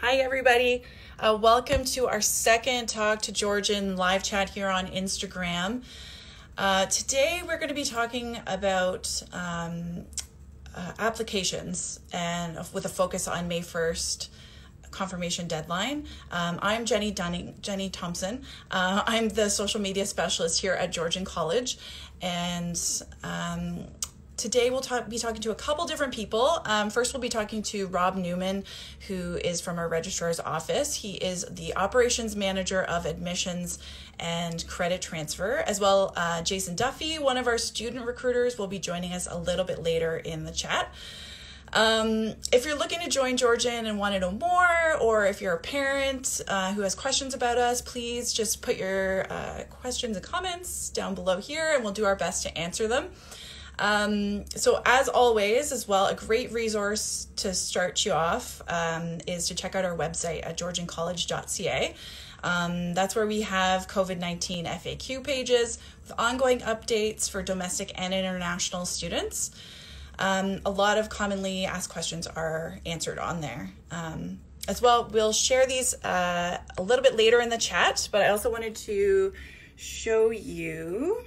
Hi everybody, welcome to our second Talk to Georgian live chat here on Instagram. Today we're going to be talking about applications and with a focus on May 1st confirmation deadline. I'm Jenny Thompson. I'm the social media specialist here at Georgian College, and today we'll be talking to a couple different people. First, we'll be talking to Rob Newman, who is from our registrar's office. He is the operations manager of admissions and credit transfer, as well. Jason Duffy, one of our student recruiters, will be joining us a little bit later in the chat. If you're looking to join Georgian and want to know more, or if you're a parent who has questions about us, please just put your questions and comments down below here, and we'll do our best to answer them. So as always, as well, a great resource to start you off is to check out our website at georgiancollege.ca. That's where we have COVID-19 FAQ pages with ongoing updates for domestic and international students. A lot of commonly asked questions are answered on there. As well, we'll share these a little bit later in the chat, but I also wanted to show you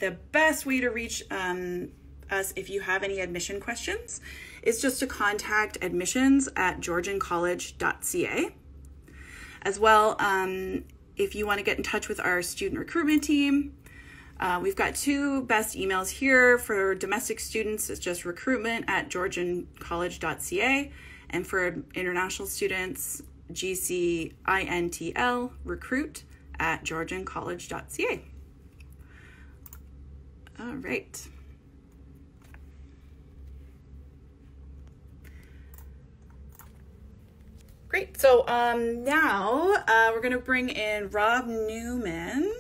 the best way to reach us if you have any admission questions is just to contact admissions@georgiancollege.ca. As well, if you want to get in touch with our student recruitment team, we've got two best emails here. For domestic students, it's just recruitment@georgiancollege.ca, and for international students, GCINTL recruit@georgiancollege.ca. All right. Great. So now we're going to bring in Rob Newman.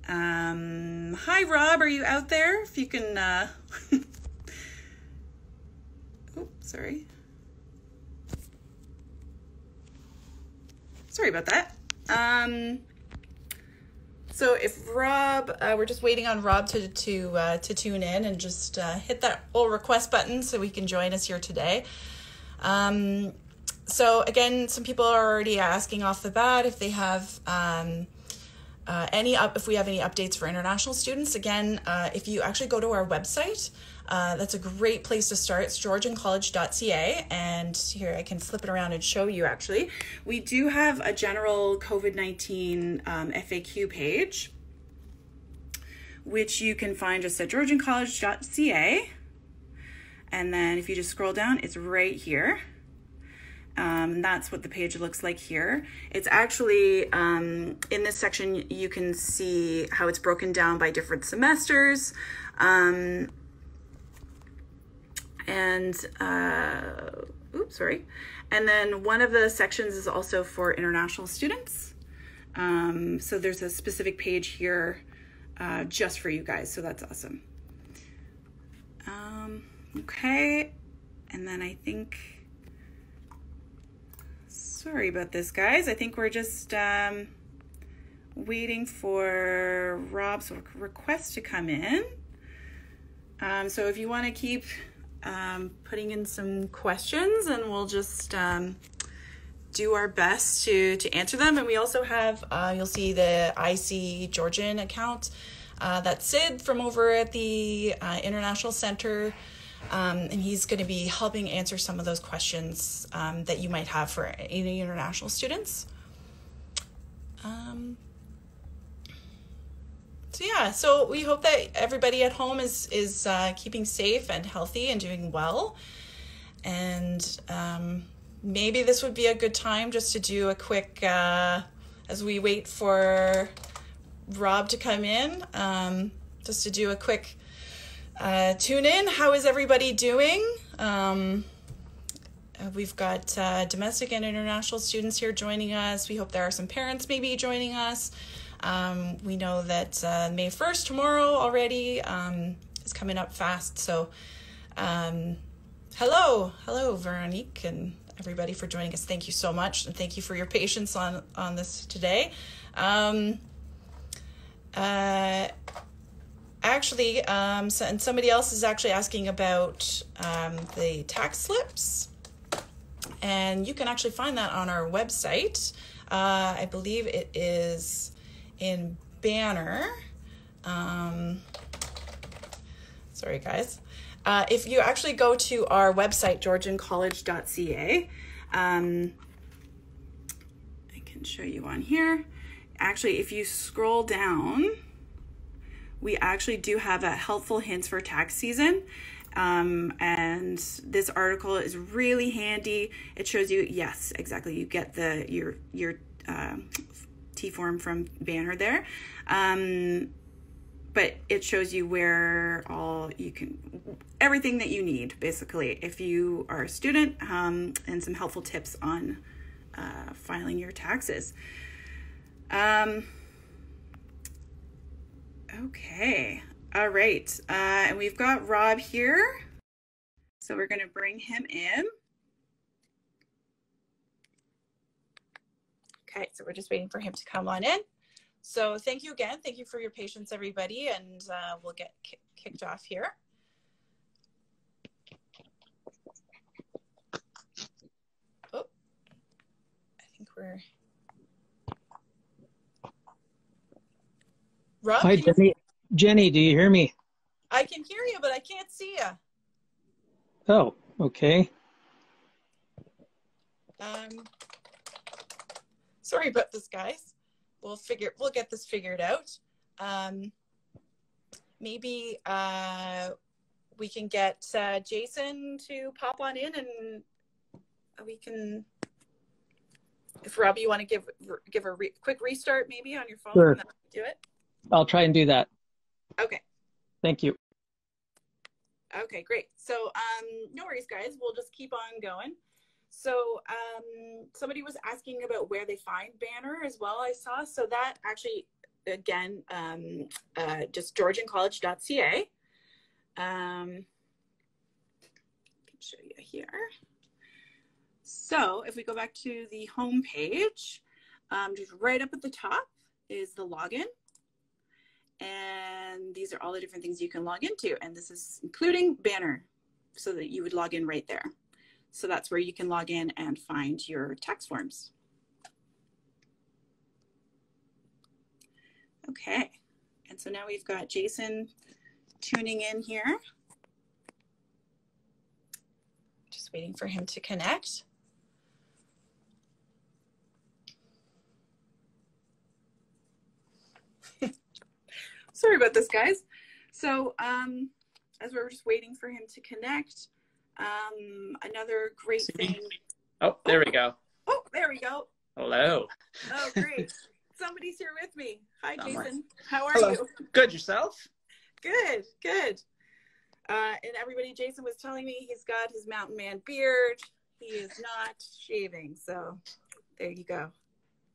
Hi, Rob. Are you out there? If you can. Oh, sorry. Sorry about that. So if Rob, we're just waiting on Rob to tune in and just hit that little request button so we can join us here today. So again, some people are already asking off the bat if they have if we have any updates for international students. Again, if you actually go to our website, that's a great place to start. It's georgiancollege.ca, and here I can flip it around and show you actually. We do have a general COVID-19 FAQ page, which you can find just at georgiancollege.ca. And then if you just scroll down, it's right here. That's what the page looks like here. It's actually, in this section, you can see how it's broken down by different semesters. And then one of the sections is also for international students. So there's a specific page here just for you guys, so that's awesome. Okay, and then I think, sorry about this, guys. I think we're just waiting for Rob's request to come in. So if you want to keep putting in some questions, and we'll just do our best to answer them. And we also have, you'll see the IC Georgian account. That's Sid from over at the International Center. And he's going to be helping answer some of those questions that you might have for any international students. So we hope that everybody at home is keeping safe and healthy and doing well. And maybe this would be a good time just to do a quick, as we wait for Rob to come in, just to do a quick tune in. How is everybody doing? We've got domestic and international students here joining us. We hope there are some parents maybe joining us. We know that May 1st, tomorrow already, is coming up fast. So hello, Veronique, and everybody for joining us. Thank you so much, and thank you for your patience on this today. Actually, and somebody else is actually asking about the tax slips. And you can actually find that on our website. I believe it is in Banner. Sorry, guys. If you actually go to our website, georgiancollege.ca, I can show you on here. Actually, if you scroll down, we actually do have a helpful hints for tax season. And this article is really handy. It shows you, yes, exactly. You get your T form from Banner there. But it shows you where everything that you need, basically, if you are a student, and some helpful tips on filing your taxes. Okay. All right. And we've got Rob here. So we're going to bring him in. Okay. So we're just waiting for him to come on in. So thank you again. Thank you for your patience, everybody. And we'll get kicked off here. Oh, I think we're... Rob, hi, Jenny. Jenny, do you hear me? I can hear you, but I can't see you. Oh, okay. Sorry about this, guys. We'll get this figured out. Maybe we can get Jason to pop on in, and we can. If Rob, you want to give a quick restart, maybe on your phone, Sure. and then do it. I'll try and do that. Okay. Thank you. Okay, great. So no worries, guys. We'll just keep on going. So somebody was asking about where they find Banner as well, I saw. So that actually, again, just georgiancollege.ca. I can show you here. So if we go back to the home page, just right up at the top is the login. And these are all the different things you can log into. And this is including Banner, so that you would log in right there. So that's where you can log in and find your tax forms. Okay. And so now we've got Jason tuning in here. Just waiting for him to connect. Sorry about this, guys. So as we're just waiting for him to connect, another great thing. Oh, there we go. Oh, there we go. Hello. Oh, great. Somebody's here with me. Hi, Jason. How are Hello. you? Good. Yourself? Good, good. And everybody, Jason was telling me he's got his mountain man beard. He is not shaving, so there you go.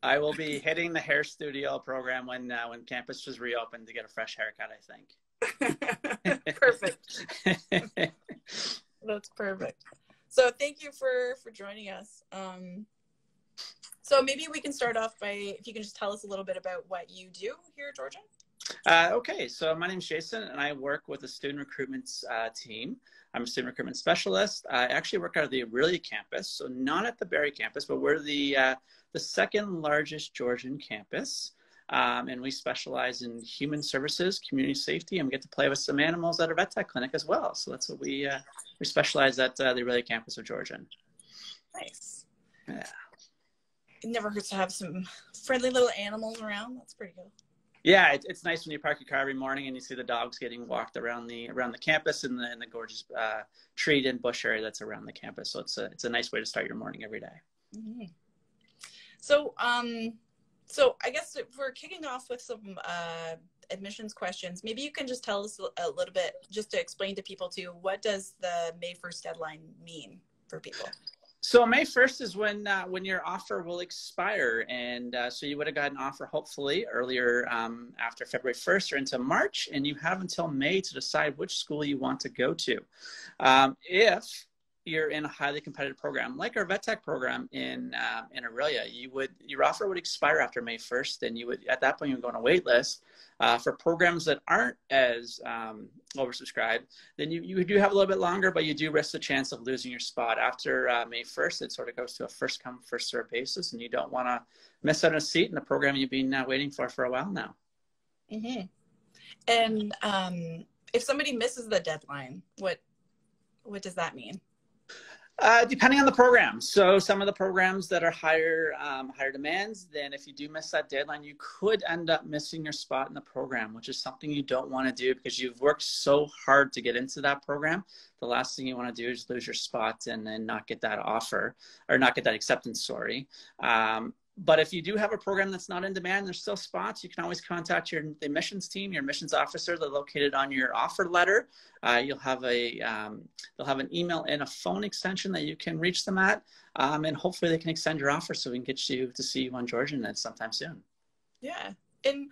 I will be hitting the hair studio program when campus is reopened to get a fresh haircut, I think. Perfect. That's perfect. So thank you for joining us. So maybe we can start off by, if you can just tell us a little bit about what you do here at Georgian. Okay, so my name's Jason, and I work with the student recruitment team. I'm a student recruitment specialist. I actually work out of the Aurelia campus, so not at the Barrie campus, but we're the second largest Georgian campus. And we specialize in human services, community safety, and we get to play with some animals at our vet tech clinic as well. So that's what we specialize at the Aurelia campus of Georgian. Nice. Yeah. It never hurts to have some friendly little animals around. That's pretty cool. Yeah, it's nice when you park your car every morning and you see the dogs getting walked around the campus and the gorgeous tree and bush area that's around the campus. So it's a nice way to start your morning every day. Mm-hmm. So so I guess if we're kicking off with some admissions questions, maybe you can just tell us a little bit, just to explain to people too, what does the May 1st deadline mean for people? So May 1st is when your offer will expire. And so you would have got an offer hopefully earlier after February 1st or into March, and you have until May to decide which school you want to go to. If you're in a highly competitive program, like our vet tech program in Aurelia, your offer would expire after May 1st, and you would, at that point, you would go on a wait list. For programs that aren't as oversubscribed, then you do have a little bit longer, but you do risk the chance of losing your spot. After May 1st, it sort of goes to a first come, first served basis, and you don't want to miss out on a seat in the program you've been waiting for a while now. Mm-hmm. And if somebody misses the deadline, what does that mean? Depending on the program. So some of the programs that are higher demands, then if you do miss that deadline, you could end up missing your spot in the program, which is something you don't want to do because you've worked so hard to get into that program. The last thing you want to do is lose your spot and then not get that offer, or not get that acceptance, sorry. But if you do have a program that's not in demand, there's still spots. You can always contact the admissions team, your admissions officer. They're located on your offer letter. You'll have they'll have an email and a phone extension that you can reach them at, and hopefully they can extend your offer so we can get you to see you on Georgian sometime soon. Yeah, and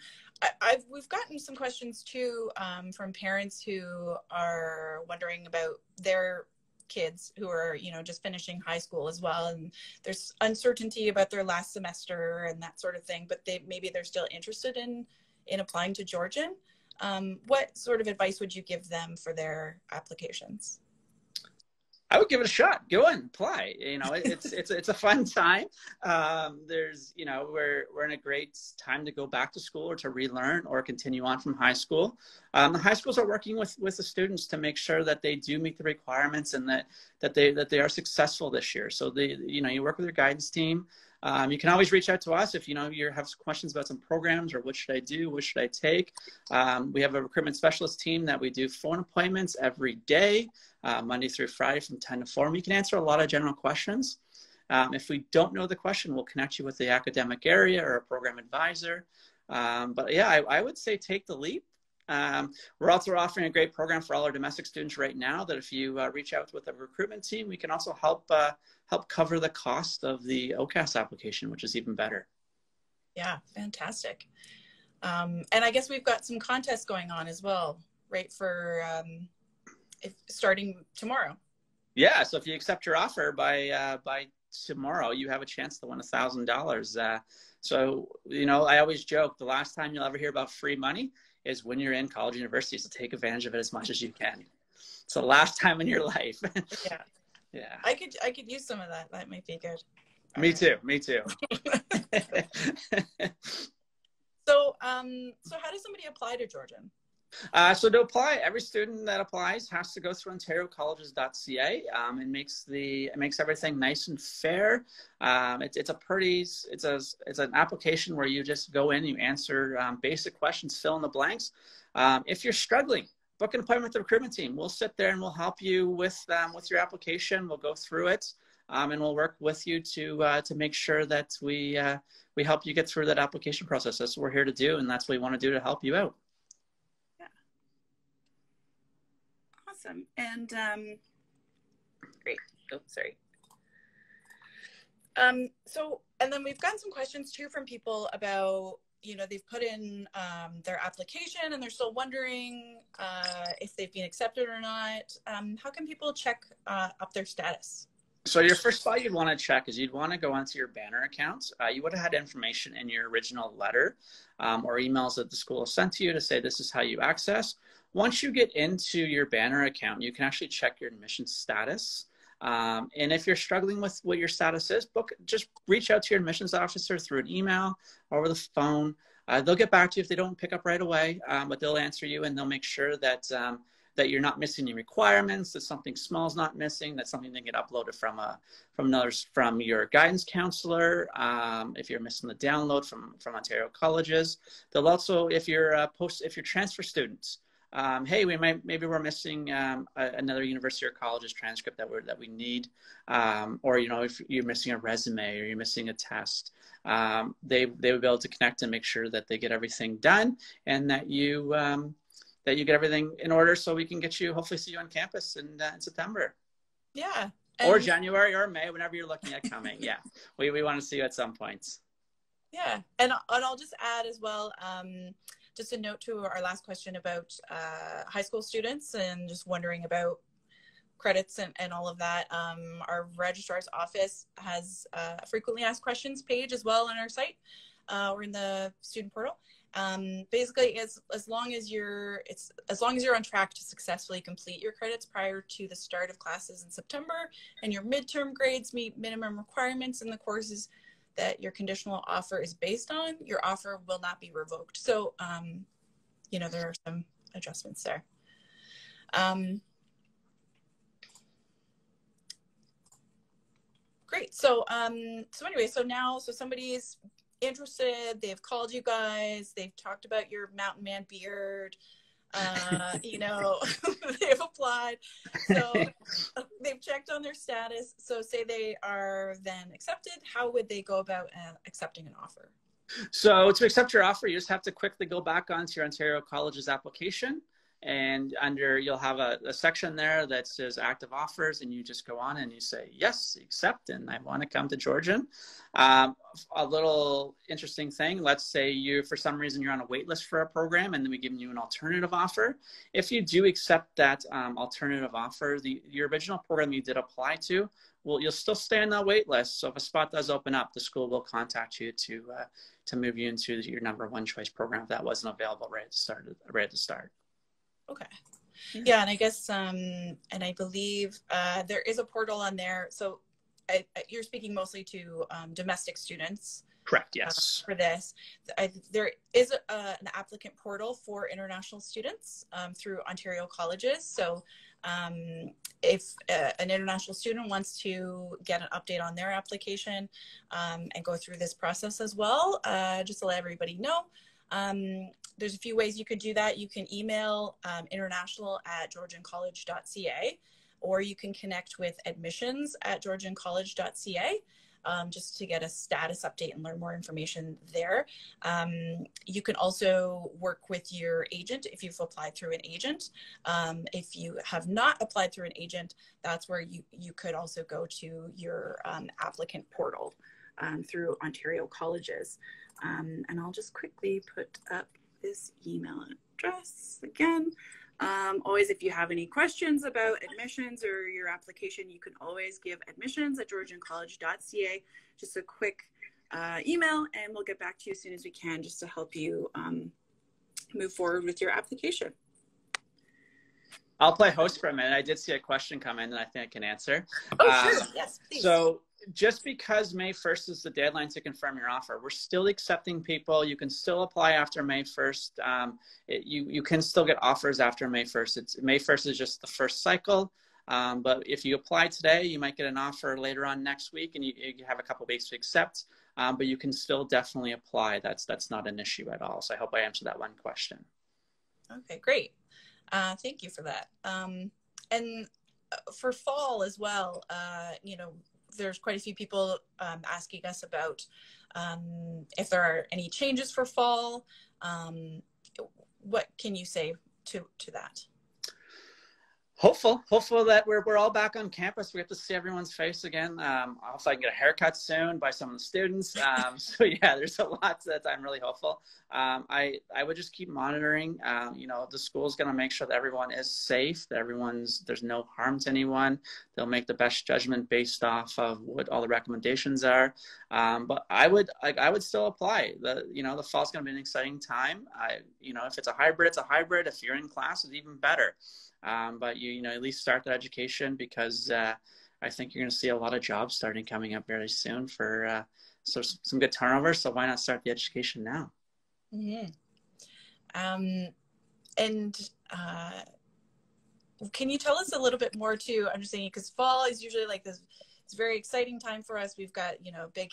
we've gotten some questions too from parents who are wondering about their kids who are, you know, just finishing high school as well, and there's uncertainty about their last semester and that sort of thing, but maybe they're still interested in applying to Georgian. What sort of advice would you give them for their applications? I would give it a shot. Go and apply. You know, it's a fun time. There's, you know, we're in a great time to go back to school or to relearn or continue on from high school. The high schools are working with the students to make sure that they do meet the requirements and that they are successful this year. So you work with your guidance team. You can always reach out to us if you have questions about some programs or what should I do, what should I take. We have a recruitment specialist team that we do phone appointments every day, Monday through Friday from 10 to 4. And we can answer a lot of general questions. If we don't know the question, we'll connect you with the academic area or a program advisor. But yeah, I would say take the leap. We're also offering a great program for all our domestic students right now that if you reach out with a recruitment team, we can also help cover the cost of the OCAS application, which is even better. Yeah, fantastic. And I guess we've got some contests going on as well, right, for starting tomorrow. Yeah, so if you accept your offer by tomorrow, you have a chance to win $1,000. So, I always joke, the last time you'll ever hear about free money is when you're in college or university, so take advantage of it as much as you can. It's the last time in your life. Yeah. Yeah. I could use some of that. That might be good. Me too. So how does somebody apply to Georgian? So to apply, every student that applies has to go through ontariocolleges.ca. It makes everything nice and fair. It's an application where you just go in, you answer basic questions, fill in the blanks. If you're struggling, book an appointment with the recruitment team. We'll sit there and we'll help you with your application. We'll go through it, and we'll work with you to make sure that we help you get through that application process. That's what we're here to do, and that's what we want to do to help you out. Awesome. And great. Oh, sorry. So, and then we've gotten some questions too from people about, they've put in their application and they're still wondering if they've been accepted or not. How can people check up their status? So your first spot you'd want to check is you'd want to go onto your banner accounts. You would have had information in your original letter or emails that the school has sent to you to say this is how you access. Once you get into your banner account, you can actually check your admission status. And if you're struggling with what your status is, just reach out to your admissions officer through an email or over the phone. They'll get back to you if they don't pick up right away, but they'll answer you and they'll make sure that you're not missing any requirements, that something small is not missing, that something that get uploaded from your guidance counselor. If you're missing the download from Ontario colleges, they'll also, if you're transfer students, hey, maybe we're missing another university or college's transcript that we need, or if you're missing a resume or you're missing a test, they would be able to connect and make sure that they get everything done and that you get everything in order so we can hopefully see you on campus in September. Yeah. Or January or May, whenever you're looking at coming. Yeah, we want to see you at some points. Yeah, and I'll just add as well, just a note to our last question about high school students and just wondering about credits and all of that. Our registrar's office has a frequently asked questions page as well on our site or in the student portal. Basically, as long as you're on track to successfully complete your credits prior to the start of classes in September, and your midterm grades meet minimum requirements in the courses that your conditional offer is based on, your offer will not be revoked. So, there are some adjustments there. Great. So anyway, so somebody's interested, they've called you guys, they've talked about your mountain man beard, they've applied, so they've checked on their status. So say they are then accepted, how would they go about accepting an offer? So to accept your offer, you just have to quickly go back onto your Ontario College's application, and you'll have a section there that says active offers, and you just go on and you say, yes, accept, and I want to come to Georgian. A little interesting thing, let's say for some reason you're on a wait list for a program, and then we give you an alternative offer. If you do accept that alternative offer, your original program you did apply to, you'll still stay on that wait list. So if a spot does open up, the school will contact you to move you into your number one choice program if that wasn't available right at the start. Okay. Yeah, and I guess, and I believe there is a portal on there. So you're speaking mostly to domestic students. Correct, yes. For this. There is an applicant portal for international students through Ontario colleges. So if an international student wants to get an update on their application and go through this process as well, just to let everybody know, there's a few ways you could do that. You can email international@georgiancollege.ca, or you can connect with admissions@georgiancollege.ca just to get a status update and learn more information there. You can also work with your agent if you've applied through an agent. If you have not applied through an agent, that's where you could also go to your applicant portal through Ontario colleges. And I'll just quickly put up this email address again. Always, if you have any questions about admissions or your application, you can always give admissions@georgiancollege.ca just a quick email, and we'll get back to you as soon as we can just to help you move forward with your application. I'll play host for a minute. I did see a question come in that I think I can answer. Oh, sure. Yes, please. So just because May 1st is the deadline to confirm your offer, we're still accepting people. You can still apply after May 1st. You can still get offers after May 1st. May 1st is just the first cycle. But if you apply today, you might get an offer later on next week, and you have a couple of weeks to accept. But you can still definitely apply. That's not an issue at all. So I hope I answered that one question. Okay, great. Thank you for that. And for fall as well, there's quite a few people asking us about if there are any changes for fall. What can you say to that? Hopeful that we're all back on campus. We have to see everyone's face again. Also, I can get a haircut soon by some of the students. So yeah, there's a lot that I'm really hopeful. I would just keep monitoring. The school's going to make sure that everyone is safe, that there's no harm to anyone. They'll make the best judgment based off of what all the recommendations are. But I would still apply. The fall's going to be an exciting time. If it's a hybrid, it's a hybrid. If you're in class, it's even better. But at least start that education, because I think you're going to see a lot of jobs coming up very soon for some good turnover. So why not start the education now? Mm-hmm. Can you tell us a little bit more too? I'm just saying, because fall is usually like this. It's a very exciting time for us. We've got big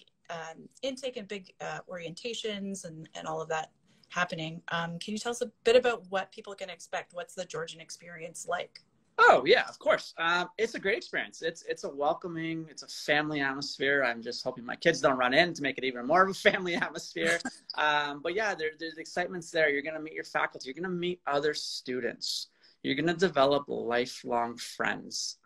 intake and big orientations and all of that happening. Can you tell us a bit about what people can expect? What's the Georgian experience like? Oh yeah, of course. It's a great experience. It's a welcoming, it's a family atmosphere. I'm just hoping my kids don't run in to make it even more of a family atmosphere. But yeah, there's excitements there. You're going to meet your faculty. You're going to meet other students. You're going to develop lifelong friends.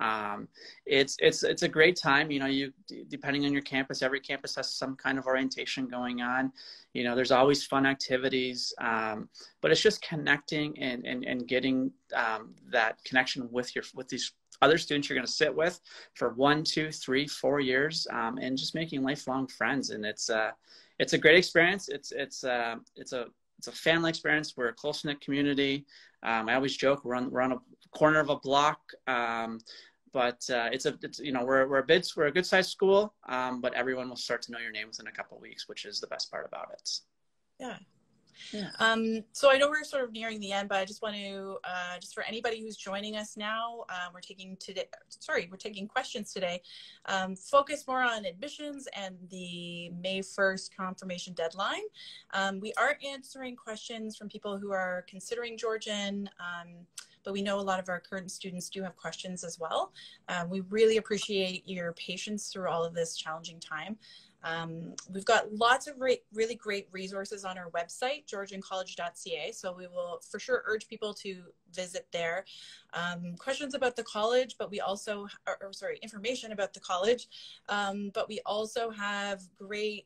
It's a great time. You depending on your campus, every campus has some kind of orientation going on. There's always fun activities, but it's just connecting and getting that connection with these other students you're going to sit with for 1, 2, 3, 4 years, and just making lifelong friends. And it's a great experience. It's a family experience. We're a close-knit community. I always joke we're on a corner of a block, but we're a good sized school, but everyone will start to know your name within a couple of weeks, which is the best part about it. Yeah. Yeah. So I know we're sort of nearing the end, but I just want to, just for anybody who's joining us now, we're taking questions today. Focus more on admissions and the May 1st confirmation deadline. We are answering questions from people who are considering Georgian, but we know a lot of our current students do have questions as well. We really appreciate your patience through all of this challenging time. We've got lots of really great resources on our website, georgiancollege.ca. So we will for sure urge people to visit there. Questions about the college, but we also, information about the college. But we also have great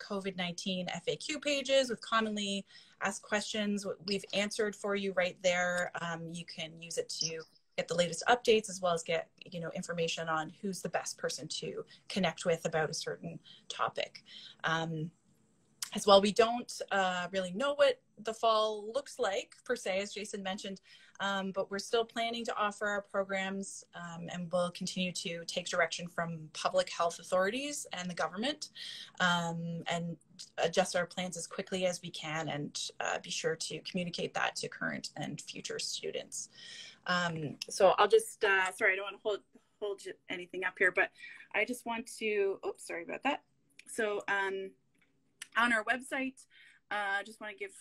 COVID-19 FAQ pages with commonly asked questions. We've answered for you right there. You can use it to get the latest updates, as well as get, information on who's the best person to connect with about a certain topic. As well, we don't really know what the fall looks like per se, as Jason mentioned, but we're still planning to offer our programs, and we'll continue to take direction from public health authorities and the government, and adjust our plans as quickly as we can, and be sure to communicate that to current and future students. So I'll just, sorry, I don't want to hold anything up here, but I just want to, oops, sorry about that. So on our website, I just want to give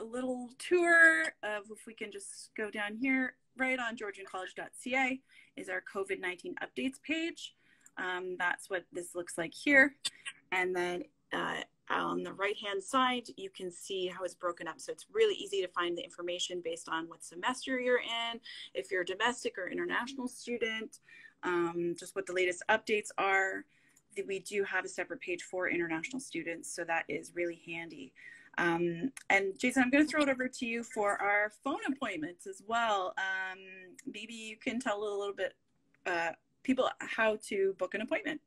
a little tour of, if we can just go down here, right on georgiancollege.ca is our COVID-19 updates page. That's what this looks like here. And then on the right-hand side, you can see how it's broken up. So it's really easy to find the information based on what semester you're in, if you're a domestic or international student, just what the latest updates are. We do have a separate page for international students, so that is really handy. And Jason, I'm going to throw it over to you for our phone appointments as well. Maybe you can tell a little bit people how to book an appointment.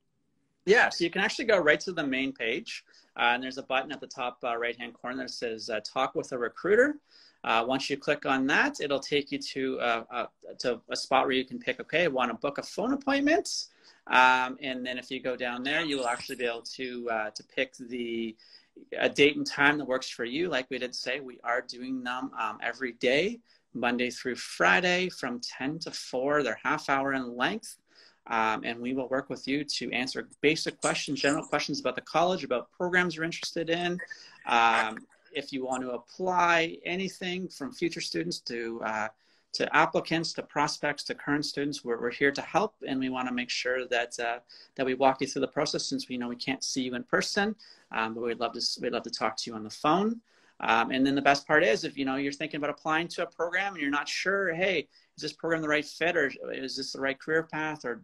Yeah, so you can actually go right to the main page, and there's a button at the top right-hand corner that says Talk with a Recruiter. Once you click on that, it'll take you to a spot where you can pick, okay, I want to book a phone appointment. And then if you go down there, you will actually be able to pick a date and time that works for you. Like we did say, we are doing them every day, Monday through Friday from 10 to 4. They're half-hour in length. And we will work with you to answer basic questions, general questions about the college, about programs you're interested in. If you want to apply anything from future students to applicants, to prospects, to current students, we're here to help, and we want to make sure that we walk you through the process, since we know we can't see you in person, but we'd love to talk to you on the phone. And then the best part is, if you're thinking about applying to a program and you're not sure, hey, is this program the right fit, or is this the right career path, or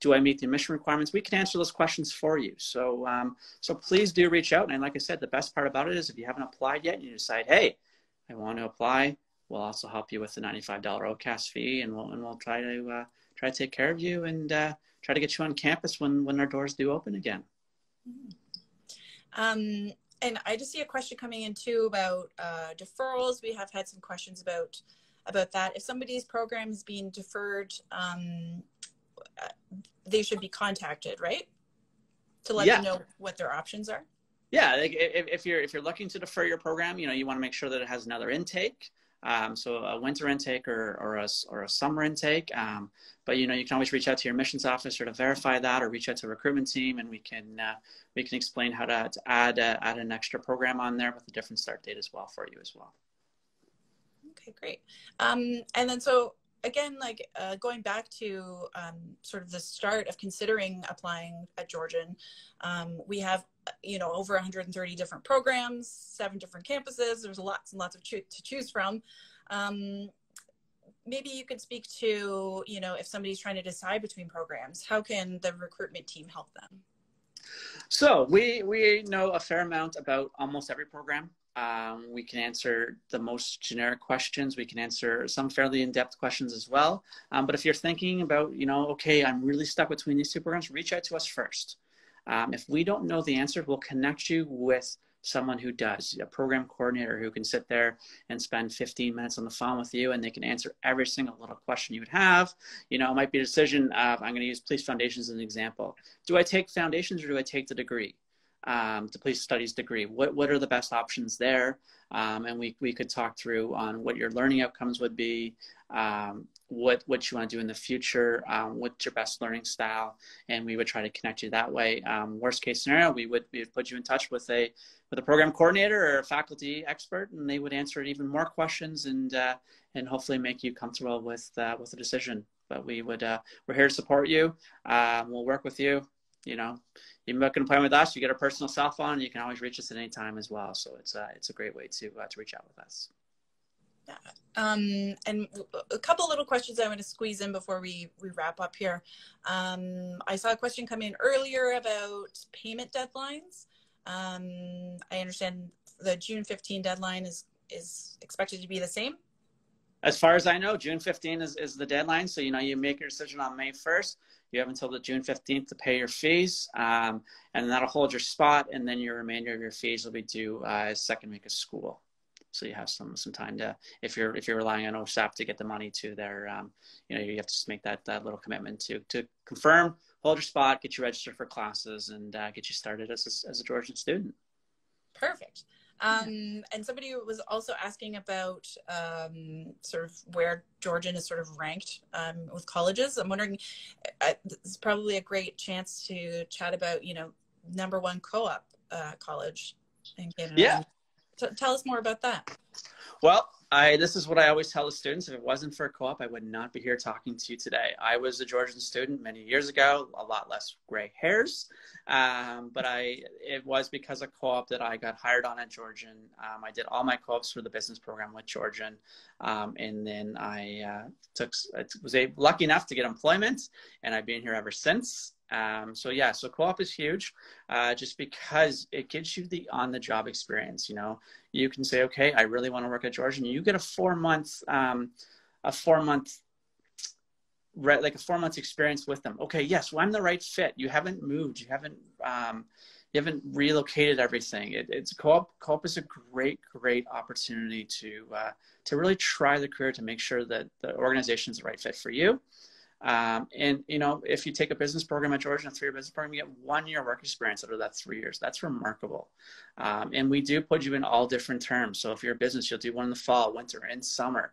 do I meet the admission requirements? We can answer those questions for you. So so please do reach out. And like I said, the best part about it is, if you haven't applied yet and you decide, hey, I want to apply, we'll also help you with the $95 OCAS fee, and we'll try to take care of you, and try to get you on campus when our doors do open again. And I just see a question coming in too about deferrals. We have had some questions about that. If somebody's program is being deferred, they should be contacted, right? To let them know what their options are. Yeah, like if you're looking to defer your program, you want to make sure that it has another intake. So a winter intake or a summer intake. But you can always reach out to your admissions officer to verify that, or reach out to the recruitment team, and we can explain how to add an extra program on there with a different start date as well for you as well. Okay, great. And then so again, like going back to sort of the start of considering applying at Georgian, we have over 130 different programs, 7 different campuses. There's lots and lots of to choose from. Maybe you could speak to, if somebody's trying to decide between programs, how can the recruitment team help them? So we know a fair amount about almost every program We can answer the most generic questions. We can answer some fairly in-depth questions as well. But if you're thinking about, okay, I'm really stuck between these two programs, reach out to us first. If we don't know the answer, we'll connect you with someone who does, a program coordinator who can sit there and spend 15 minutes on the phone with you, and they can answer every single little question you would have. It might be a decision of, I'm going to use Police Foundations as an example. Do I take Foundations or do I take the degree? The police studies degree. What are the best options there? And we could talk through on what your learning outcomes would be, what you want to do in the future, what's your best learning style, and we would try to connect you that way. Worst case scenario, we would put you in touch with a program coordinator or a faculty expert, and they would answer even more questions and hopefully make you comfortable with the decision. But we're here to support you. We'll work with you. You book an appointment with us, you get a personal cell phone, and you can always reach us at any time as well. So it's a great way to reach out with us. Yeah. And a couple little questions I want to squeeze in before we wrap up here. I saw a question come in earlier about payment deadlines. I understand the June 15 deadline is expected to be the same. As far as I know, June 15 is the deadline. So, you make your decision on May 1st. You have until the June 15th to pay your fees, and that'll hold your spot. And then your remainder of your fees will be due second week of school. So you have some time to, if you're relying on OSAP to get the money to their, you have to just make that little commitment to confirm, hold your spot, get you registered for classes, and get you started as a Georgian student. Perfect. And somebody was also asking about sort of where Georgian is sort of ranked with colleges. I'm wondering, this is probably a great chance to chat about, #1 CoOp college in Canada. Yeah. Tell us more about that. Well, this is what I always tell the students. If it wasn't for CoOp, I would not be here talking to you today. I was a Georgian student many years ago, a lot less gray hairs, but it was because of CoOp that I got hired on at Georgian. I did all my CoOps for the business program with Georgian, and then I was lucky enough to get employment, and I've been here ever since. So CoOp is huge, just because it gives you the on-the-job experience. You can say, okay, I really want to work at Georgian. You get a 4-month experience with them. Okay, yes, well, I'm the right fit. You haven't moved. You haven't relocated everything. It's CoOp is a great opportunity to really try the career, to make sure that the organization is the right fit for you. And if you take a business program at Georgian, a 3-year business program, you get 1 year work experience out of that 3 years. That's remarkable. And we do put you in all different terms. So if you're a business, you'll do one in the fall, winter, and summer.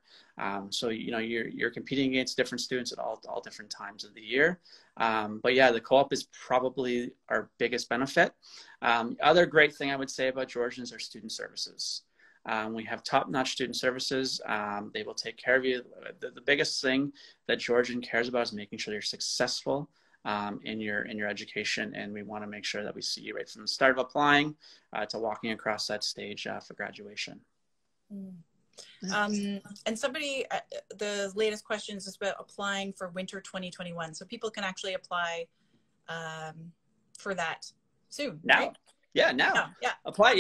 So you're competing against different students at all different times of the year. But yeah, the CoOp is probably our biggest benefit. Other great thing I would say about Georgian is our student services. We have top-notch student services. They will take care of you. The biggest thing that Georgian cares about is making sure you're successful in your education, and we want to make sure that we see you right from the start of applying to walking across that stage for graduation. And somebody, the latest question is just about applying for winter 2021. So people can actually apply for that soon, now. Right? Yeah, now. Yeah. Apply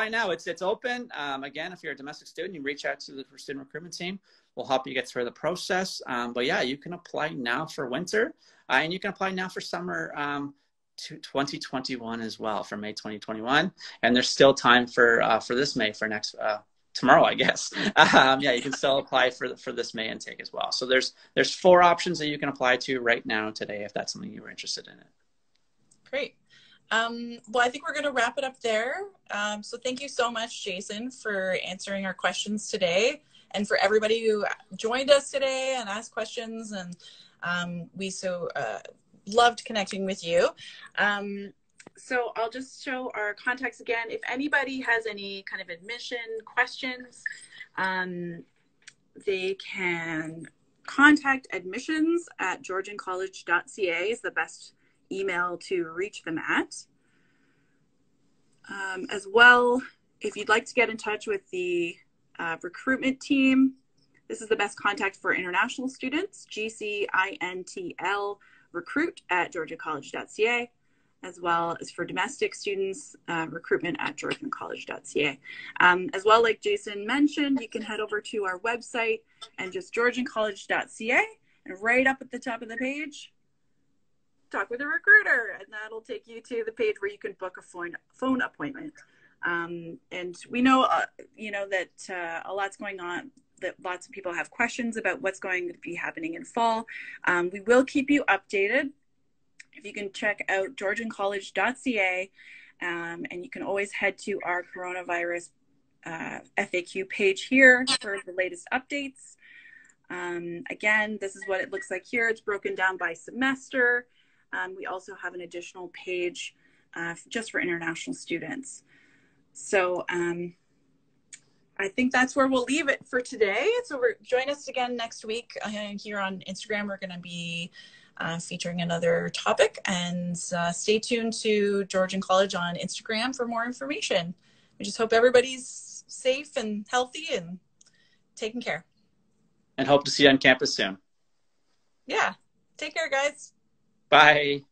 now. It's open. Again, if you're a domestic student, you reach out to the student recruitment team. We'll help you get through the process. But yeah, you can apply now for winter, and you can apply now for summer 2021 as well, for May 2021. And there's still time for this May, for next tomorrow, I guess. You can still apply for this May intake as well. So there's 4 options that you can apply to right now today, if that's something you were interested in it. Great. Well, I think we're going to wrap it up there. So thank you so much, Jason, for answering our questions today, and for everybody who joined us today and asked questions. And we so loved connecting with you. So I'll just show our contacts again. If anybody has any kind of admission questions, they can contact admissions@georgiancollege.ca is the best email to reach them at. As well, if you'd like to get in touch with the recruitment team, this is the best contact for international students, GCINTL recruit@georgiancollege.ca. as well as for domestic students, recruitment at georgiancollege.ca. As well, like Jason mentioned, you can head over to our website and just georgiancollege.ca, and right up at the top of the page, talk with a recruiter, and that'll take you to the page where you can book a phone appointment. And we know, that a lot's going on, that lots of people have questions about what's going to be happening in fall. We will keep you updated. If you can check out georgiancollege.ca, and you can always head to our coronavirus FAQ page here for the latest updates. Again, this is what it looks like here. It's broken down by semester. We also have an additional page just for international students. So I think that's where we'll leave it for today. So join us again next week here on Instagram. We're going to be featuring another topic, and stay tuned to Georgian College on Instagram for more information. We just hope everybody's safe and healthy and taking care. And hope to see you on campus soon. Yeah. Take care, guys. Bye.